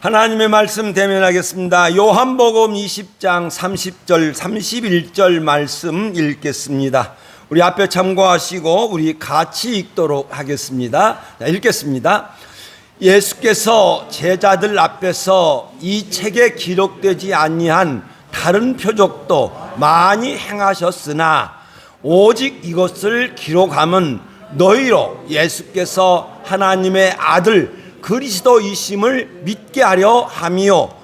하나님의 말씀 대면하겠습니다. 요한복음 20장 30절 31절 말씀 읽겠습니다. 우리 앞에 참고하시고 우리 같이 읽도록 하겠습니다. 읽겠습니다. 예수께서 제자들 앞에서 이 책에 기록되지 아니한 다른 표적도 많이 행하셨으나 오직 이것을 기록함은 너희로 예수께서 하나님의 아들 그리스도이심을 믿게 하려 함이요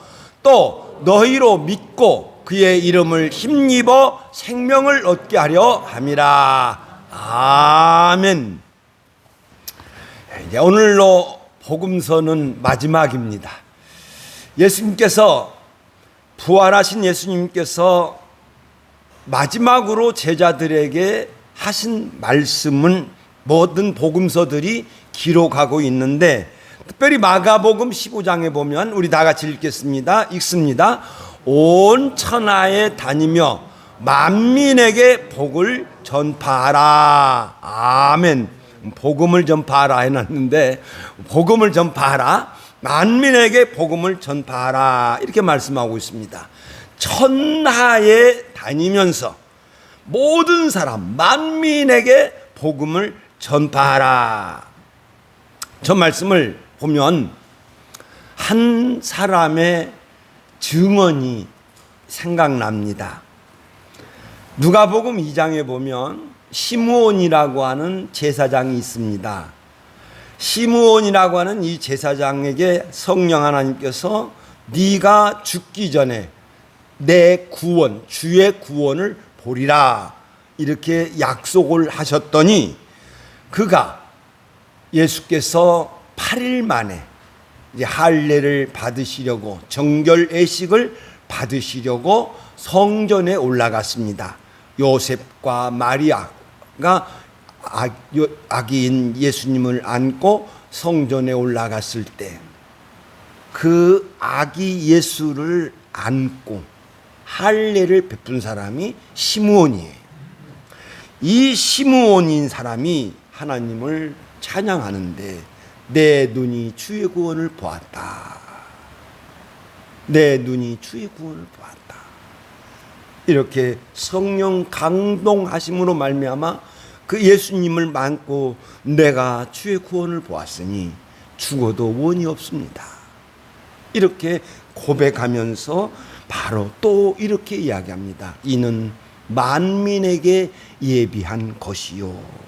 또 너희로 믿고 그의 이름을 힘입어 생명을 얻게 하려 함이라. 아멘. 이제 오늘로 복음서는 마지막입니다. 예수님께서 부활하신 예수님께서 마지막으로 제자들에게 하신 말씀은 모든 복음서들이 기록하고 있는데 특별히 마가복음 15장에 보면 우리 다 같이 읽겠습니다. 읽습니다. 온 천하에 다니며 만민에게 복을 전파하라. 아멘. 복음을 전파하라 해놨는데 복음을 전파하라. 만민에게 복음을 전파하라. 이렇게 말씀하고 있습니다. 천하에 다니면서 모든 사람 만민에게 복음을 전파하라. 저 말씀을 보면 한 사람의 증언이 생각납니다. 누가복음 2장에 보면 시므온이라고 하는 제사장이 있습니다. 시므온이라고 하는 이 제사장에게 성령 하나님께서 네가 죽기 전에 내 구원, 주의 구원을 보리라 이렇게 약속을 하셨더니 그가 예수께서 8일 만에 이제 할례를 받으시려고 정결 예식을 받으시려고 성전에 올라갔습니다. 요셉과 마리아가 아기인 예수님을 안고 성전에 올라갔을 때 그 아기 예수를 안고 할례를 베푼 사람이 시므온이에요. 이 시므온인 사람이 하나님을 찬양하는데 내 눈이 주의 구원을 보았다. 내 눈이 주의 구원을 보았다. 이렇게 성령 감동하심으로 말미암아 그 예수님을 안고 내가 주의 구원을 보았으니 죽어도 원이 없습니다. 이렇게 고백하면서 바로 또 이렇게 이야기합니다. 이는 만민에게 예비한 것이요.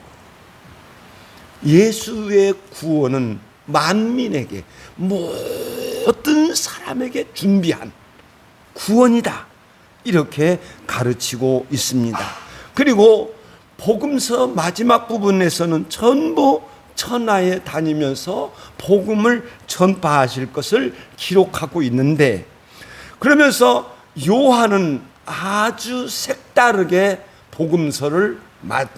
예수의 구원은 만민에게 모든 사람에게 준비한 구원이다. 이렇게 가르치고 있습니다. 그리고 복음서 마지막 부분에서는 전부 천하에 다니면서 복음을 전파하실 것을 기록하고 있는데 그러면서 요한은 아주 색다르게 복음서를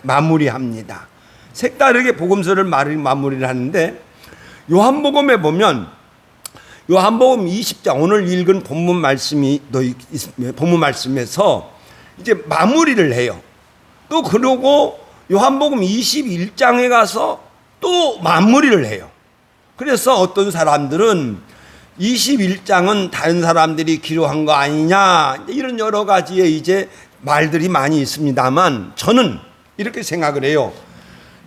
마무리합니다. 색다르게 복음서를 마무리를 하는데 요한복음에 보면 요한복음 20장 오늘 읽은 본문 말씀에서 이제 마무리를 해요. 또 그러고 요한복음 21장에 가서 또 마무리를 해요. 그래서 어떤 사람들은 21장은 다른 사람들이 기록한 거 아니냐 이런 여러 가지의 이제 말들이 많이 있습니다만 저는 이렇게 생각을 해요.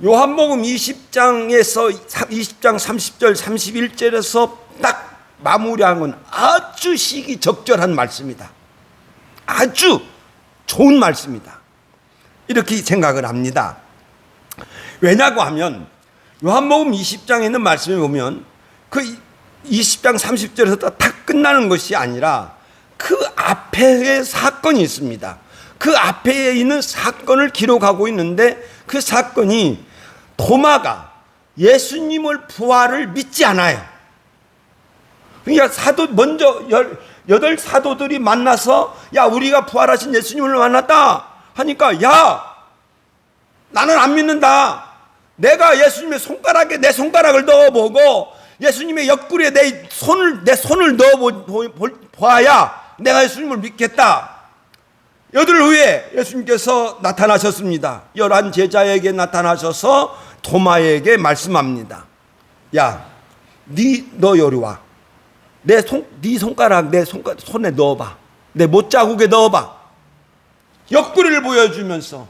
요한복음 20장에서 20장 30절 31절에서 딱 마무리한 건 아주 시기적절한 말씀이다. 아주 좋은 말씀이다. 이렇게 생각을 합니다. 왜냐고 하면 요한복음 20장에 있는 말씀에 보면 그 20장 30절에서 딱 끝나는 것이 아니라 그 앞에 사건이 있습니다. 그 앞에 있는 사건을 기록하고 있는데 그 사건이 도마가 예수님을 부활을 믿지 않아요. 그러니까 먼저 8 사도들이 만나서 야 우리가 부활하신 예수님을 만났다 하니까 야 나는 안 믿는다. 내가 예수님의 손가락에 내 손가락을 넣어보고 예수님의 옆구리에 내 손을 넣어봐야 내가 예수님을 믿겠다. 8일 후에 예수님께서 나타나셨습니다. 11 제자에게 나타나셔서 도마에게 말씀합니다. 야, 너 여리 와. 네 손가락 내 손에 넣어봐. 내 못자국에 넣어봐. 옆구리를 보여주면서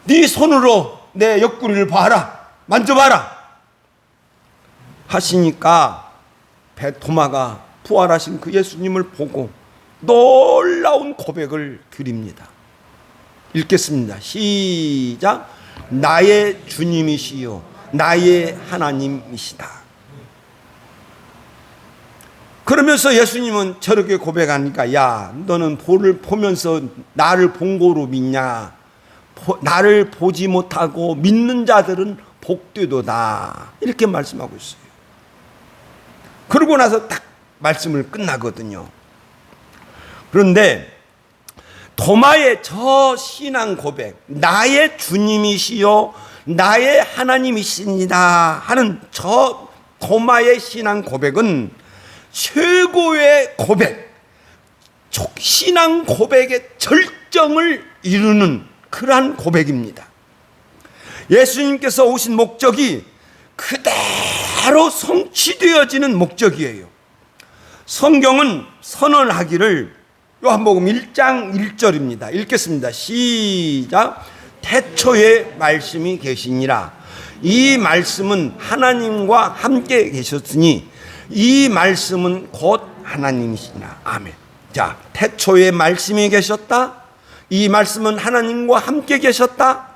네 손으로 내 옆구리를 봐라. 만져봐라. 하시니까 도마가 부활하신 그 예수님을 보고 놀라운 고백을 드립니다. 읽겠습니다. 시작. 나의 주님이시요 나의 하나님이시다. 그러면서 예수님은 저렇게 고백하니까, 야, 너는 볼을 보면서 나를 본 거로 믿냐? 나를 보지 못하고 믿는 자들은 복되도다. 이렇게 말씀하고 있어요. 그러고 나서 딱 말씀을 끝나거든요. 그런데 도마의 저 신앙 고백, 나의 주님이시요 나의 하나님이십니다 하는 저 도마의 신앙 고백은 최고의 고백, 신앙 고백의 절정을 이루는 그러한 고백입니다. 예수님께서 오신 목적이 그대로 성취되어지는 목적이에요. 성경은 선언하기를 요한복음 1장 1절입니다. 읽겠습니다. 시작. 태초에 말씀이 계시니라. 이 말씀은 하나님과 함께 계셨으니 이 말씀은 곧 하나님이시니라. 아멘. 자, 태초에 말씀이 계셨다. 이 말씀은 하나님과 함께 계셨다.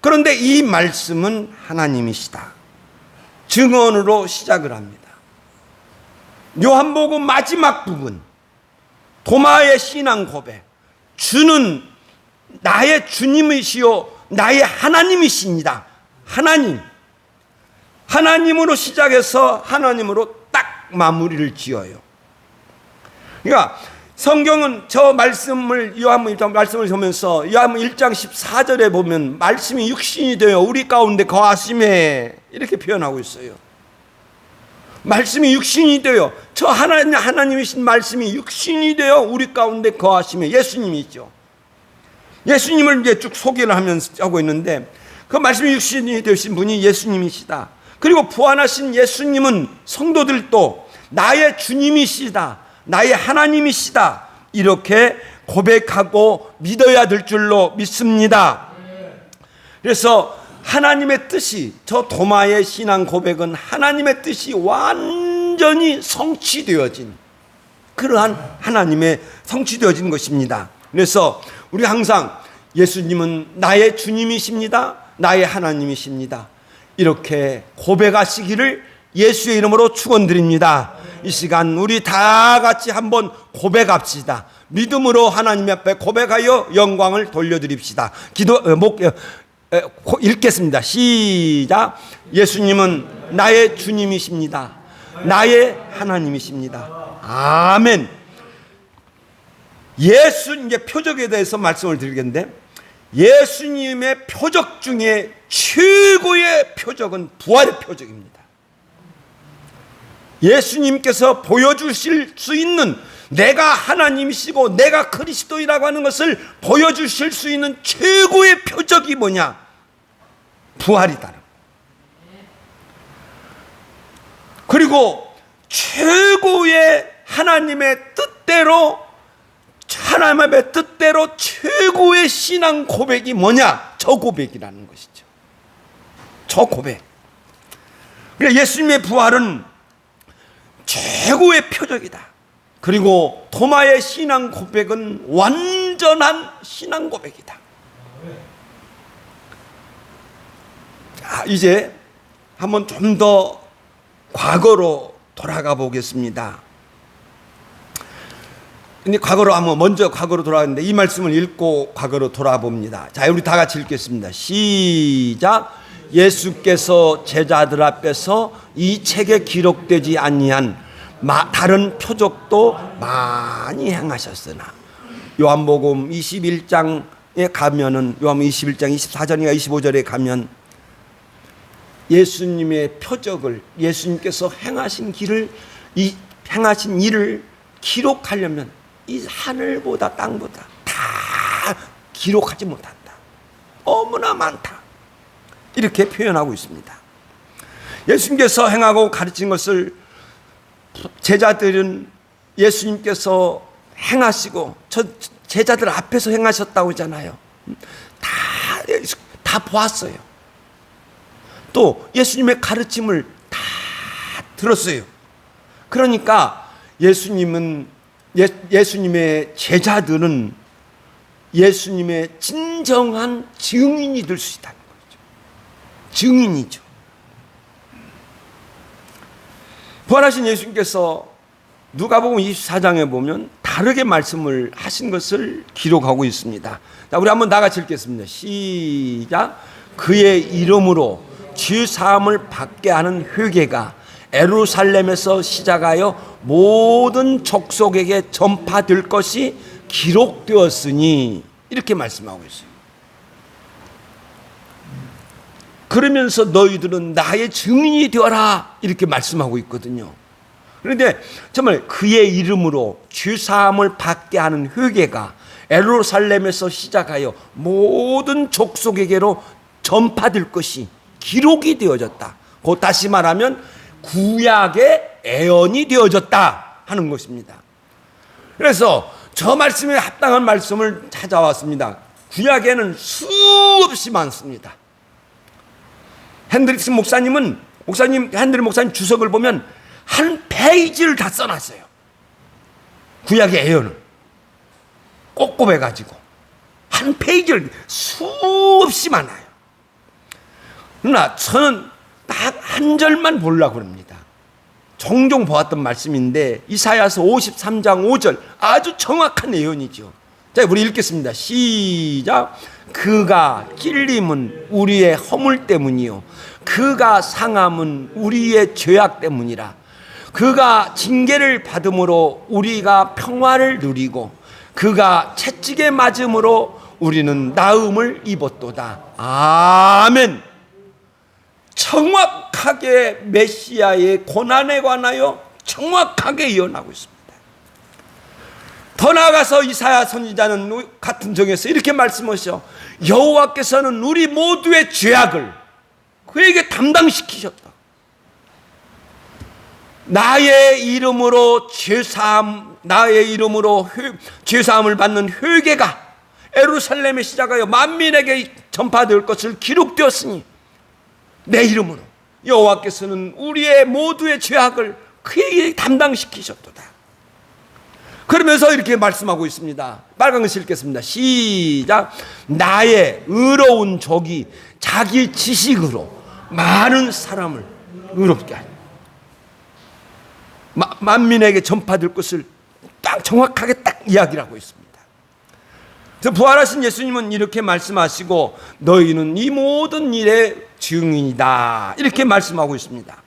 그런데 이 말씀은 하나님이시다. 증언으로 시작을 합니다. 요한복음 마지막 부분, 도마의 신앙 고백, 주는 나의 주님이시요 나의 하나님이십니다. 하나님으로 시작해서 하나님으로 딱 마무리를 지어요. 그러니까 성경은 저 말씀을 요한복음 말씀을 보면서 요한복음 1장 14절에 보면 말씀이 육신이 되어 우리 가운데 거하심에 이렇게 표현하고 있어요. 말씀이 육신이 되어 저 하나님이신 말씀이 육신이 되어 우리 가운데 거하심에 예수님이죠. 예수님을 이제 쭉 소개를 하면서 하고 있는데 그 말씀이 육신이 되신 분이 예수님이시다. 그리고 부활하신 예수님은 성도들도 나의 주님이시다. 나의 하나님이시다. 이렇게 고백하고 믿어야 될 줄로 믿습니다. 그래서 하나님의 뜻이, 저 도마의 신앙 고백은 하나님의 뜻이 완전히 성취되어진 그러한 하나님의 성취되어진 것입니다. 그래서 우리 항상 예수님은 나의 주님이십니다. 나의 하나님이십니다. 이렇게 고백하시기를 예수의 이름으로 축원드립니다. 이 시간 우리 다 같이 한번 고백합시다. 믿음으로 하나님 앞에 고백하여 영광을 돌려드립시다. 읽겠습니다. 시작. 예수님은 나의 주님이십니다. 나의 하나님이십니다. 아멘. 이제 표적에 대해서 말씀을 드리겠는데, 예수님의 표적 중에 최고의 표적은 부활의 표적입니다. 예수님께서 보여주실 수 있는, 내가 하나님이시고 내가 그리스도이라고 하는 것을 보여주실 수 있는 최고의 표적이 뭐냐? 부활이다. 그리고 최고의 하나님의 뜻대로 최고의 신앙 고백이 뭐냐? 저 고백이라는 것이죠. 저 고백. 그러니까 예수님의 부활은 최고의 표적이다. 그리고 도마의 신앙 고백은 완전한 신앙 고백이다. 자, 이제 한번 좀 더 과거로 돌아가 보겠습니다. 근데 먼저 과거로 돌아가는데 이 말씀을 읽고 과거로 돌아봅니다. 자, 우리 다 같이 읽겠습니다. 시작. 예수께서 제자들 앞에서 이 책에 기록되지 아니한 다른 표적도 많이 행하셨으나, 요한복음 21장에 가면은, 요한복음 21장 24절인가 25절에 가면 예수님의 표적을, 예수님께서 행하신 일을 기록하려면 이 하늘보다 땅보다 다 기록하지 못한다. 너무나 많다. 이렇게 표현하고 있습니다. 예수님께서 행하고 가르친 것을 제자들은 예수님께서 행하시고 저 제자들 앞에서 행하셨다고 하잖아요. 다 보았어요. 또 예수님의 가르침을 다 들었어요. 그러니까 예수님의 제자들은 예수님의 진정한 증인이 될 수 있다는 거죠. 증인이죠. 부활하신 예수님께서 누가복음 24장에 보면 다르게 말씀을 하신 것을 기록하고 있습니다. 자, 우리 한번 다 같이 읽겠습니다. 시작. 그의 이름으로 죄 사함을 받게 하는 회개가 예루살렘에서 시작하여 모든 족속에게 전파될 것이 기록되었으니, 이렇게 말씀하고 있어요. 그러면서 너희들은 나의 증인이 되어라, 이렇게 말씀하고 있거든요. 그런데 정말 그의 이름으로 죄 사함을 받게 하는 회개가 예루살렘에서 시작하여 모든 족속에게로 전파될 것이 기록이 되어졌다. 곧 다시 말하면 구약의 애언이 되어졌다 하는 것입니다. 그래서 저 말씀에 합당한 말씀을 찾아왔습니다. 구약에는 수없이 많습니다. 핸드릭스 목사님 주석을 보면 한 페이지를 다 써놨어요. 구약의 애언을 꼼꼼해가지고 한 페이지를, 수없이 많아요. 그러나 저는 딱 한 절만 보려고 합니다. 종종 보았던 말씀인데 이사야서 53장 5절, 아주 정확한 예언이죠. 자, 우리 읽겠습니다. 시작. 그가 찔림은 우리의 허물 때문이요 그가 상함은 우리의 죄악 때문이라. 그가 징계를 받음으로 우리가 평화를 누리고 그가 채찍에 맞음으로 우리는 나음을 입었도다. 아멘. 정확하게 메시아의 고난에 관하여 정확하게 예언하고 있습니다. 더 나아가서 이사야 선지자는 같은 정에서 이렇게 말씀하셔. 여호와께서는 우리 모두의 죄악을 그에게 담당시키셨다. 나의 이름으로 죄사함을 받는 회개가 예루살렘에 시작하여 만민에게 전파될 것을 기록되었으니 내 이름으로 여호와께서는 우리의 모두의 죄악을 그에게 담당시키셨도다. 그러면서 이렇게 말씀하고 있습니다. 빨간 글씨 읽겠습니다. 시작. 나의 의로운 족이 자기 지식으로 많은 사람을 의롭게 하니 만민에게 전파될 것을 딱 정확하게 딱 이야기를 하고 있습니다. 그래서 부활하신 예수님은 이렇게 말씀하시고 너희는 이 모든 일의 증인이다, 이렇게 말씀하고 있습니다.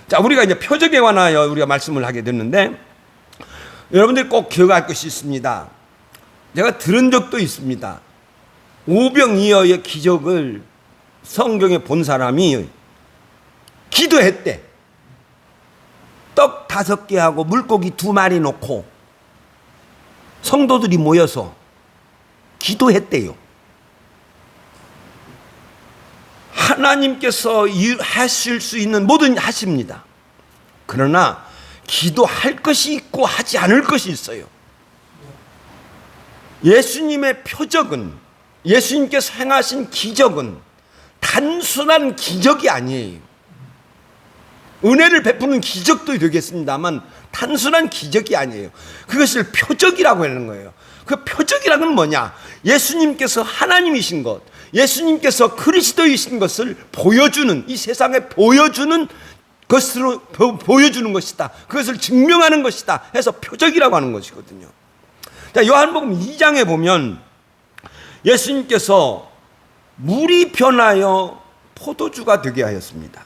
자, 우리가 이제 표적에 관하여 우리가 말씀을 하게 됐는데 여러분들이 꼭 기억할 것이 있습니다. 제가 들은 적도 있습니다. 오병이어의 기적을 성경에 본 사람이 기도했대. 떡 5개하고 물고기 2마리 놓고 성도들이 모여서 기도했대요. 하나님께서 하실 수 있는 뭐든 하십니다. 그러나 기도할 것이 있고 하지 않을 것이 있어요. 예수님의 표적은, 예수님께서 행하신 기적은 단순한 기적이 아니에요. 은혜를 베푸는 기적도 되겠습니다만 단순한 기적이 아니에요. 그것을 표적이라고 하는 거예요. 그 표적이라는 뭐냐? 예수님께서 하나님이신 것, 예수님께서 그리스도이신 것을 보여주는, 이 세상에 보여주는 것으로 보여주는 것이다. 그것을 증명하는 것이다 해서 표적이라고 하는 것이거든요. 자, 요한복음 2장에 보면 예수님께서 물이 변하여 포도주가 되게 하였습니다.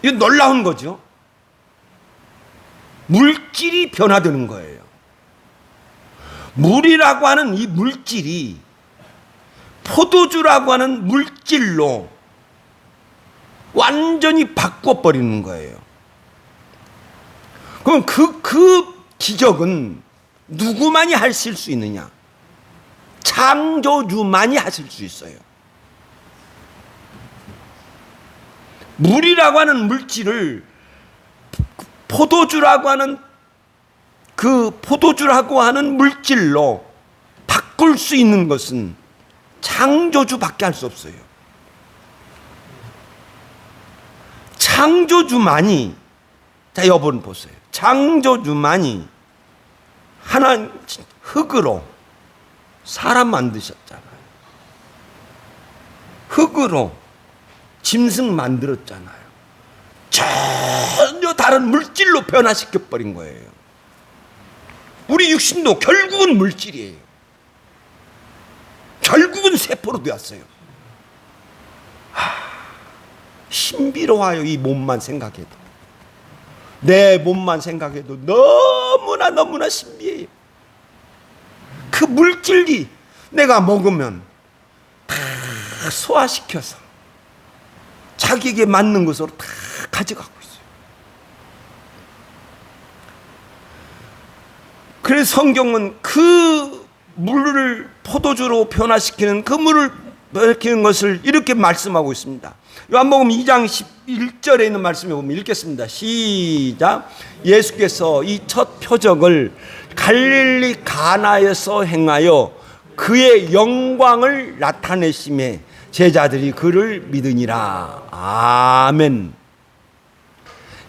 이거 놀라운 거죠. 물질이 변화되는 거예요. 물이라고 하는 이 물질이 포도주라고 하는 물질로 완전히 바꿔버리는 거예요. 그럼 그 기적은 누구만이 하실 수 있느냐? 창조주만이 하실 수 있어요. 물이라고 하는 물질을 포도주라고 하는 물질로 바꿀 수 있는 것은 창조주밖에 할 수 없어요. 창조주만이, 자, 여러분 보세요. 창조주만이 하나님 흙으로 사람 만드셨잖아요. 흙으로 짐승 만들었잖아요. 전혀 다른 물질로 변화시켜 버린 거예요. 우리 육신도 결국은 물질이에요. 결국은 세포로 되었어요. 신비로워요. 이 몸만 생각해도, 내 몸만 생각해도 너무나 신비해요. 그 물질이 내가 먹으면 다 소화시켜서 자기에게 맞는 것으로 다 가져가고 있어요. 그래서 성경은 그 물을 포도주로 변화시키는, 그 물을 변화시키는 것을 이렇게 말씀하고 있습니다. 요한복음 2장 11절에 있는 말씀에 보면 읽겠습니다. 시작. 예수께서 이 첫 표적을 갈릴리 가나에서 행하여 그의 영광을 나타내심에 제자들이 그를 믿으니라. 아멘.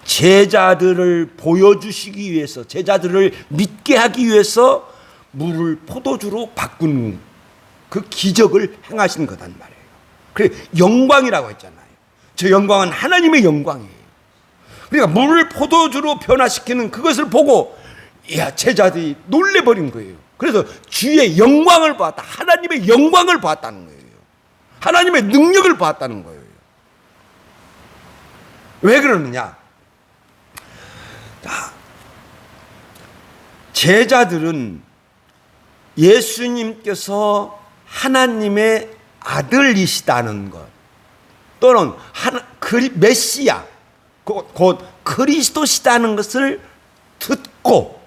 제자들을 보여주시기 위해서, 제자들을 믿게 하기 위해서 물을 포도주로 바꾼 그 기적을 행하신 거단 말이에요. 그래, 영광이라고 했잖아요. 저 영광은 하나님의 영광이에요. 그러니까 물을 포도주로 변화시키는 그것을 보고 제자들이 놀래버린 거예요. 그래서 주의 영광을 보았다. 하나님의 영광을 보았다는 거예요. 하나님의 능력을 보았다는 거예요. 왜 그러느냐? 제자들은 예수님께서 하나님의 아들이시다는 것, 또는 메시아, 곧 그리스도시다는 것을 듣고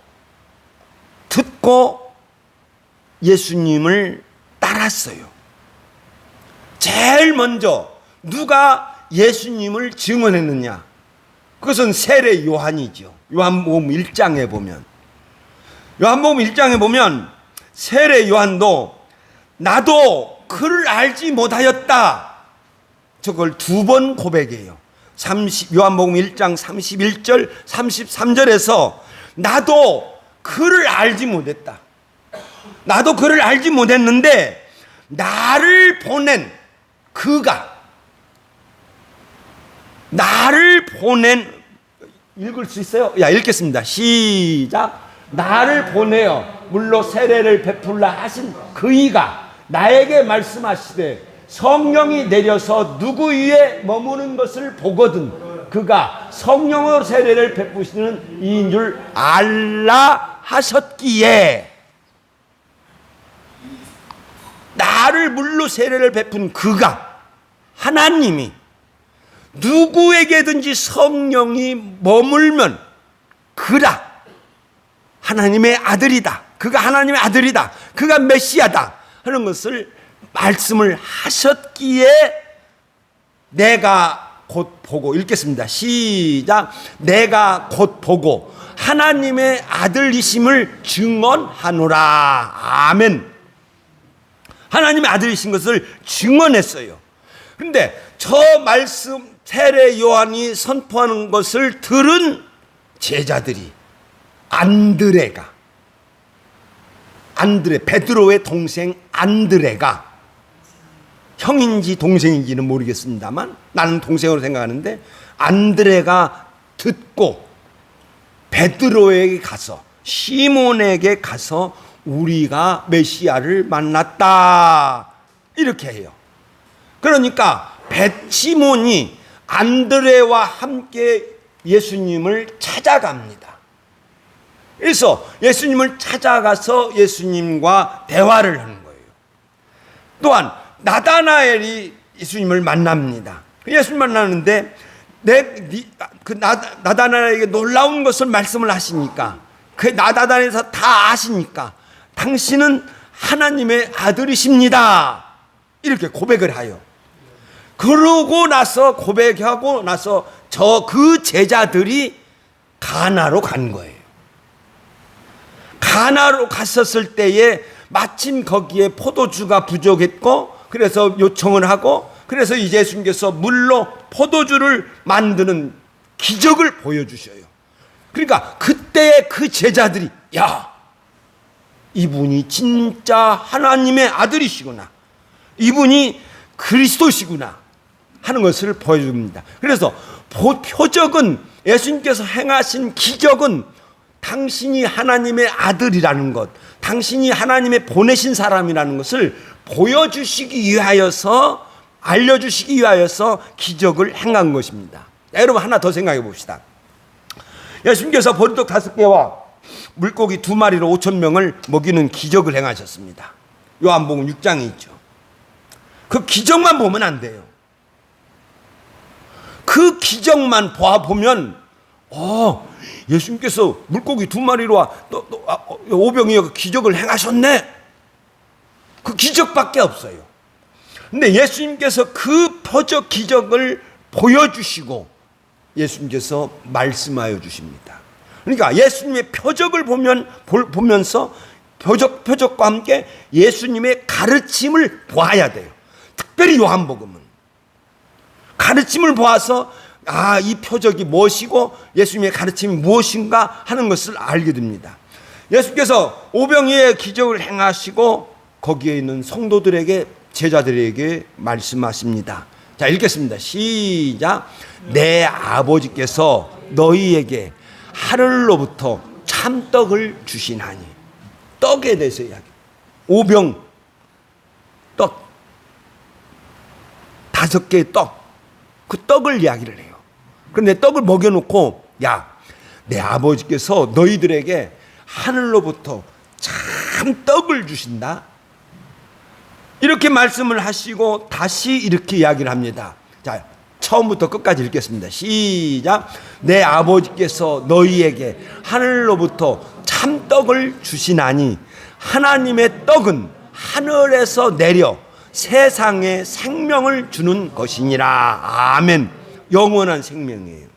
예수님을 따랐어요. 제일 먼저 누가 예수님을 증언했느냐? 그것은 세례 요한이죠. 요한복음 1장에 보면 세례 요한도 나도 그를 알지 못하였다, 저걸 두 번 고백해요. 요한복음 1장 31절 33절에서 나도 그를 알지 못했다. 나도 그를 알지 못했는데 나를 보낸 그가, 나를 보낸, 읽을 수 있어요? 읽겠습니다. 시작. 나를 보내어 물로 세례를 베풀라 하신 그이가 나에게 말씀하시되 성령이 내려서 누구 위에 머무는 것을 보거든 그가 성령으로 세례를 베푸시는 이인 줄 알라 하셨기에, 나를 물로 세례를 베푼 그가, 하나님이 누구에게든지 성령이 머물면 그라 하나님의 아들이다, 그가 하나님의 아들이다, 그가 메시아다 하는 것을 말씀을 하셨기에 내가 곧 보고, 읽겠습니다. 시작. 내가 곧 보고 하나님의 아들이심을 증언하노라. 아멘. 하나님의 아들이신 것을 증언했어요. 그런데 저 말씀 세례 요한이 선포하는 것을 들은 제자들이 베드로의 동생 안드레가, 형인지 동생인지는 모르겠습니다만 나는 동생으로 생각하는데, 안드레가 듣고 베드로에게 가서, 시몬에게 가서 우리가 메시아를 만났다 이렇게 해요. 그러니까 시몬이 안드레와 함께 예수님을 찾아갑니다. 그래서 예수님을 찾아가서 예수님과 대화를 하는 거예요. 또한 나다나엘이 예수님을 만납니다. 예수님 만나는데 나다나엘에게 놀라운 것을 말씀을 하시니까, 그 나다나엘에서 다 아시니까 당신은 하나님의 아들이십니다 이렇게 고백을 하여, 그러고 나서 고백하고 나서 그 제자들이 가나로 간 거예요. 가나로 갔었을 때에 마침 거기에 포도주가 부족했고, 그래서 요청을 하고, 그래서 이제 예수님께서 물로 포도주를 만드는 기적을 보여주셔요. 그러니까 그때 그 제자들이, 야, 이분이 진짜 하나님의 아들이시구나, 이분이 그리스도시구나 하는 것을 보여줍니다. 그래서 표적은, 예수님께서 행하신 기적은 당신이 하나님의 아들이라는 것, 당신이 하나님의 보내신 사람이라는 것을 보여주시기 위하여서, 알려주시기 위하여서 기적을 행한 것입니다. 자, 여러분 하나 더 생각해 봅시다. 예수님께서 보리떡 5개와 물고기 2마리로 5,000명을 먹이는 기적을 행하셨습니다. 요한복음 6장에 있죠. 그 기적만 보면 안 돼요. 그 기적만 보면 예수님께서 물고기 2마리로 오병이어 기적을 행하셨네. 그 기적밖에 없어요. 근데 예수님께서 그 표적 기적을 보여주시고 예수님께서 말씀하여 주십니다. 그러니까 예수님의 표적을 보면서 표적과 함께 예수님의 가르침을 보아야 돼요. 특별히 요한복음은 가르침을 보아서 이 표적이 무엇이고 예수님의 가르침이 무엇인가 하는 것을 알게 됩니다. 예수께서 오병이의 기적을 행하시고 거기에 있는 성도들에게, 제자들에게 말씀하십니다. 자, 읽겠습니다. 시작. 내 아버지께서 너희에게 하늘로부터 참떡을 주시나니. 떡에 대해서 이야기. 오병 떡, 5개의 떡, 그 떡을 이야기를 해요. 그런데 떡을 먹여놓고, 야, 내 아버지께서 너희들에게 하늘로부터 참 떡을 주신다, 이렇게 말씀을 하시고 다시 이렇게 이야기를 합니다. 자, 처음부터 끝까지 읽겠습니다. 시작. 내 아버지께서 너희에게 하늘로부터 참떡을 주시나니 하나님의 떡은 하늘에서 내려 세상에 생명을 주는 것이니라. 아멘. 영원한 생명이에요.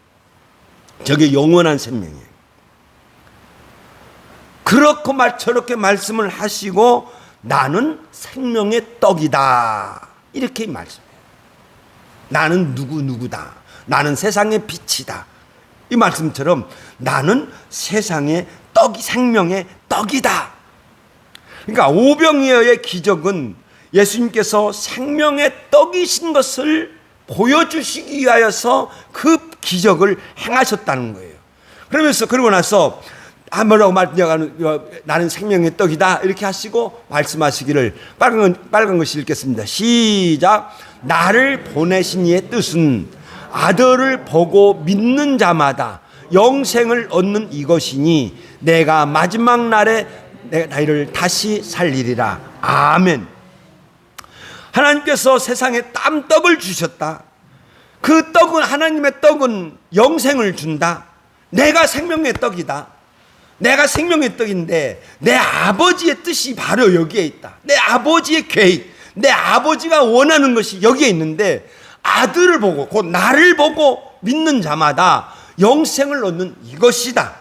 저게 영원한 생명이에요. 그렇고 저렇게 말씀을 하시고 나는 생명의 떡이다, 이렇게 말씀해요. 나는 누구다, 나는 세상의 빛이다, 이 말씀처럼 나는 세상의 떡이, 생명의 떡이다. 그러니까 오병이어의 기적은 예수님께서 생명의 떡이신 것을 보여주시기 위하여서 그 기적을 행하셨다는 거예요. 그러고 나서 뭐라고 나는 생명의 떡이다, 이렇게 하시고 말씀하시기를, 빨간 것이 읽겠습니다. 시작. 나를 보내신 이의 뜻은 아들을 보고 믿는 자마다 영생을 얻는 이것이니 내가 마지막 날에 너희를 다시 살리리라. 아멘. 하나님께서 세상에 땀떡을 주셨다. 그 떡은, 하나님의 떡은 영생을 준다. 내가 생명의 떡이다. 내가 생명의 떡인데 내 아버지의 뜻이 바로 여기에 있다. 내 아버지의 계획, 내 아버지가 원하는 것이 여기에 있는데, 아들을 보고 곧 나를 보고 믿는 자마다 영생을 얻는 이것이다.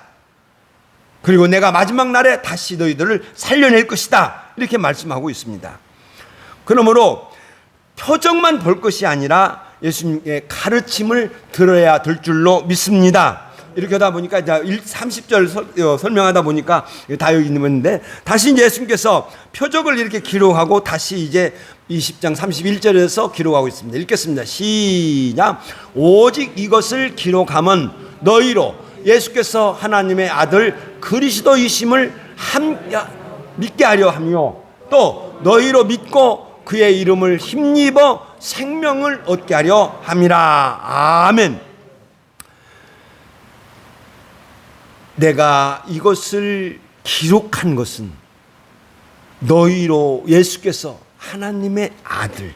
그리고 내가 마지막 날에 다시 너희들을 살려낼 것이다, 이렇게 말씀하고 있습니다. 그러므로 표정만 볼 것이 아니라 예수님의 가르침을 들어야 될 줄로 믿습니다. 이렇게 하다 보니까 이제 30절 설명하다 보니까 다 여기 있는데, 다시 이제 예수님께서 표적을 이렇게 기록하고 다시 이제 20장 31절에서 기록하고 있습니다. 읽겠습니다. 시작. 오직 이것을 기록하면 너희로 예수께서 하나님의 아들 그리스도이심을 믿게 하려 하며, 또 너희로 믿고 그의 이름을 힘입어 생명을 얻게 하려 함이라. 아멘. 내가 이것을 기록한 것은 너희로 예수께서 하나님의 아들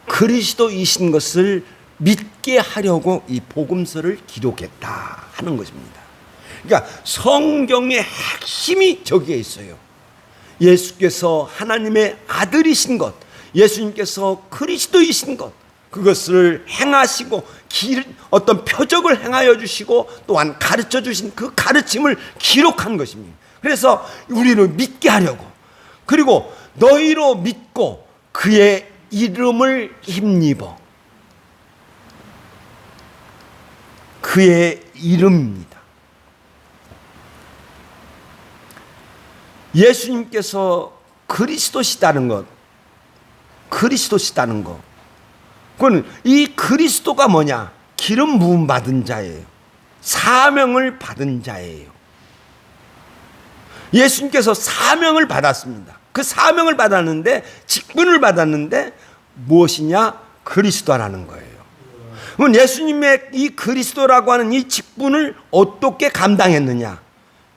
그리스도이신 것을 믿게 하려고 이 복음서를 기록했다 하는 것입니다. 그러니까 성경의 핵심이 저기에 있어요. 예수께서 하나님의 아들이신 것, 예수님께서 그리스도이신 것, 그것을 행하시고 어떤 표적을 행하여 주시고 또한 가르쳐 주신 그 가르침을 기록한 것입니다. 그래서 우리를 믿게 하려고, 그리고 너희로 믿고 그의 이름을 힘입어. 그의 이름입니다. 예수님께서 그리스도시다는 것, 그리스도시다는 것, 그건 이 그리스도가 뭐냐? 기름 부음 받은 자예요. 사명을 받은 자예요. 예수님께서 사명을 받았습니다. 그 사명을 받았는데, 직분을 받았는데 무엇이냐? 그리스도라는 거예요. 그럼 예수님의 이 그리스도라고 하는 이 직분을 어떻게 감당했느냐?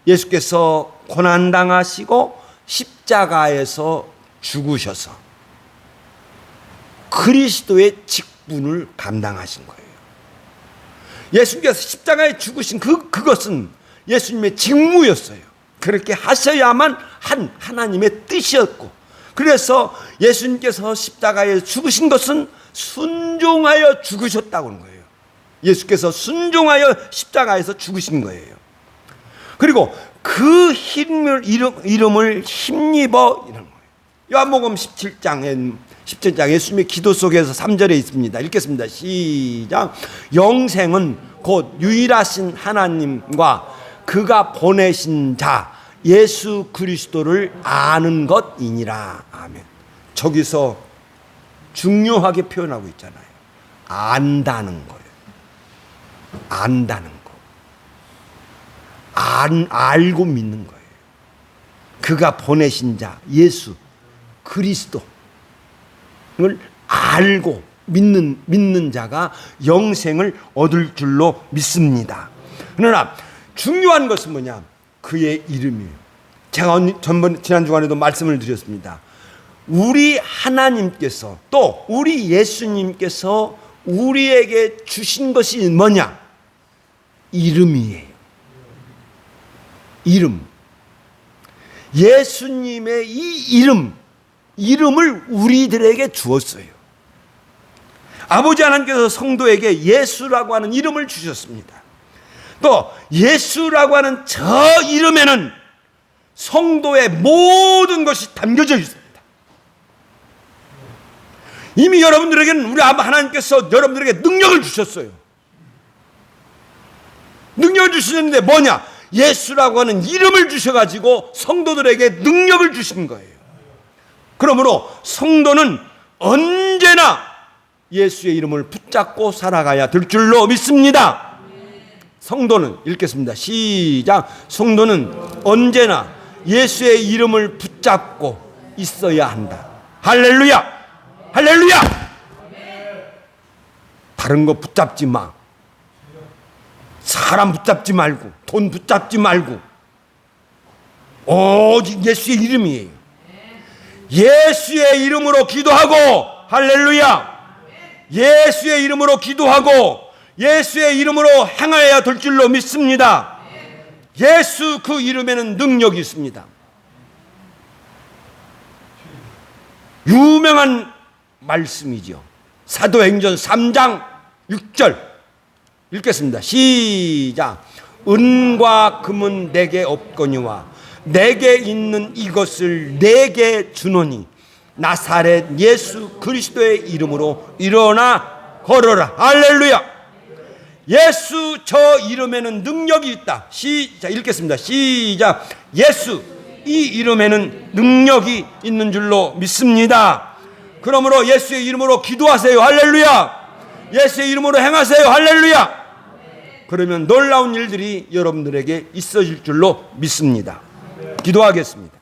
예수께서 고난당하시고 십자가에서 죽으셔서 그리스도의 직분을 감당하신 거예요. 예수님께서 십자가에 죽으신 그것은 예수님의 직무였어요. 그렇게 하셔야만 하나님의 뜻이었고, 그래서 예수님께서 십자가에 죽으신 것은 순종하여 죽으셨다고 하는 거예요. 예수께서 순종하여 십자가에서 죽으신 거예요. 그리고 그 이름을 힘입어 이런 거예요. 요한복음 17장 예수님의 기도 속에서 3절에 있습니다. 읽겠습니다. 시작. 영생은 곧 유일하신 하나님과 그가 보내신 자 예수 그리스도를 아는 것이니라. 아멘. 저기서 중요하게 표현하고 있잖아요. 안다는 거예요. 안다는 거. 알고 믿는 거예요. 그가 보내신 자 예수 그리스도를 알고 믿는 자가 영생을 얻을 줄로 믿습니다. 그러나 중요한 것은 뭐냐? 그의 이름이에요. 제가 지난 주간에도 말씀을 드렸습니다. 우리 하나님께서 또 우리 예수님께서 우리에게 주신 것이 뭐냐? 이름이에요. 이름. 예수님의 이 이름을 우리들에게 주었어요. 아버지 하나님께서 성도에게 예수라고 하는 이름을 주셨습니다. 또 예수라고 하는 저 이름에는 성도의 모든 것이 담겨져 있습니다. 이미 여러분들에게는 우리 하나님께서 여러분들에게 능력을 주셨어요. 능력을 주시는데 뭐냐? 예수라고 하는 이름을 주셔가지고 성도들에게 능력을 주신 거예요. 그러므로 성도는 언제나 예수의 이름을 붙잡고 살아가야 될 줄로 믿습니다. 성도는, 읽겠습니다. 시작. 성도는 언제나 예수의 이름을 붙잡고 있어야 한다. 할렐루야! 할렐루야! 다른 거 붙잡지 마. 사람 붙잡지 말고, 돈 붙잡지 말고, 오직 예수의 이름이에요. 예수의 이름으로 기도하고, 할렐루야! 예수의 이름으로 기도하고 예수의 이름으로 행하여야 될 줄로 믿습니다. 예수 그 이름에는 능력이 있습니다. 유명한 말씀이죠. 사도행전 3장 6절 읽겠습니다. 시작. 은과 금은 내게 없거니와 내게 있는 이것을 내게 주노니 나사렛 예수 그리스도의 이름으로 일어나 걸어라. 할렐루야. 예수 저 이름에는 능력이 있다. 시작. 읽겠습니다. 시작. 예수 이 이름에는 능력이 있는 줄로 믿습니다. 그러므로 예수의 이름으로 기도하세요. 할렐루야. 예수의 이름으로 행하세요. 할렐루야. 그러면 놀라운 일들이 여러분들에게 있어질 줄로 믿습니다. 기도하겠습니다.